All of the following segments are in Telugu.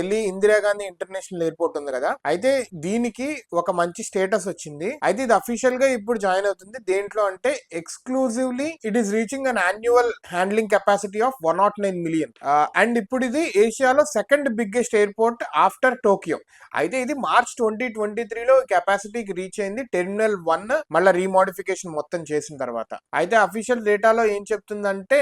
ఢిల్లీ ఇందిరాగాంధీ ఇంటర్నేషనల్ ఎయిర్పోర్ట్ ఉంది కదా, అయితే దీనికి ఒక మంచి స్టేటస్ వచ్చింది. అయితే ఇది అఫీషియల్ గా ఇప్పుడు జాయిన్ అవుతుంది. దేంట్లో అంటే exclusively it is reaching an annual handling capacity of 109 million. And ఇప్పుడు ఇది ఏషియాలో second biggest airport after Tokyo. అయితే ఇది మార్చ్ 2023లో కెపాసిటీకి రీచ్ అయింది. టెర్మినల్ 1 మళ్ళీ రీమోడిఫికేషన్ మొత్తం చేసిన తర్వాత. అయితే అఫీషియల్ డేటాలో ఏం చెప్తుందంటే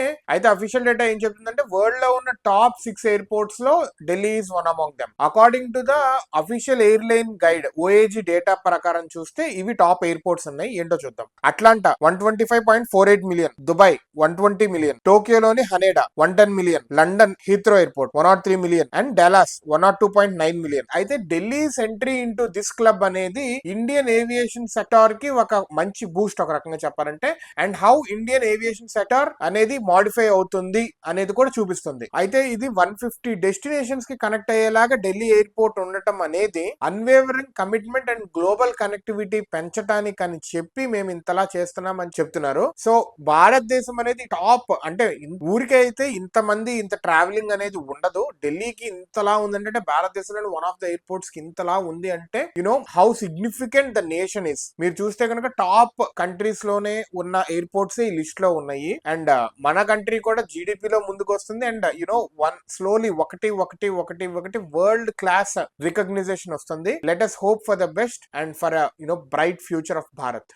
వరల్డ్ లో ఉన్న టాప్ 6 ఎయిర్పోర్ట్స్ లో Delhi is one among them. According to the official airline guide OAG data ప్రకారం చూస్తే ఇవి టాప్ ఎయిర్పోర్ట్స్ ఉన్నాయి. ఏంటో చూద్దాం. అట్లాంటా 125.48 million, దుబాయ్ 120 million, టోక్యోలోని Haneda 110 million, London Heathrow airport 103 million and Dallas 102.9 million. అయితే Delhi's entry into this club అనేది ఇండియన్ ఏవియేషన్ సెక్టార్ కి ఒక మంచి బూస్ట్ ఒక రకంగా చెప్పాలంటే, and how Indian aviation sector అనేది మాడిఫై అవుతుంది అనేది కూడా చూపిస్తుంది. అయితే ఇది 150 డెస్టినేషన్స్ కి కనెక్ట్ అయ్యేలాగా ఢిల్లీ ఎయిర్పోర్ట్ ఉండటం అనేది unwavering commitment and global connectivity పెంచడానికి అని చెప్పి మేము ఇంతలా చేస్తున్నాం అని చెప్తున్నారు. సో భారతదేశం అనేది టాప్, అంటే ఊరికే అయితే ఇంతమంది ఇంత ట్రావెలింగ్ అనేది ఉండదు. ఢిల్లీకి ఇంతలా ఉందంటే భారతదేశంలో వన్ ఆఫ్ ద ఎయిర్పోర్ట్స్ కి ఇంతలా ఉంది అంటే how significant the nation is. మీరు చూస్తే కనుక టాప్ కంట్రీస్ లోనే ఉన్న ఎయిర్పోర్ట్స్ ఈ లిస్ట్ లో ఉన్నాయి. అండ్ మన కంట్రీ కూడా జీడిపిలో ముందుకు వస్తుంది. అండ్ స్లోలీ ఒకటి వరల్డ్ క్లాస్ రికగ్నైజేషన్ వస్తుంది. Let us hope for the best and for a bright future of Bharat.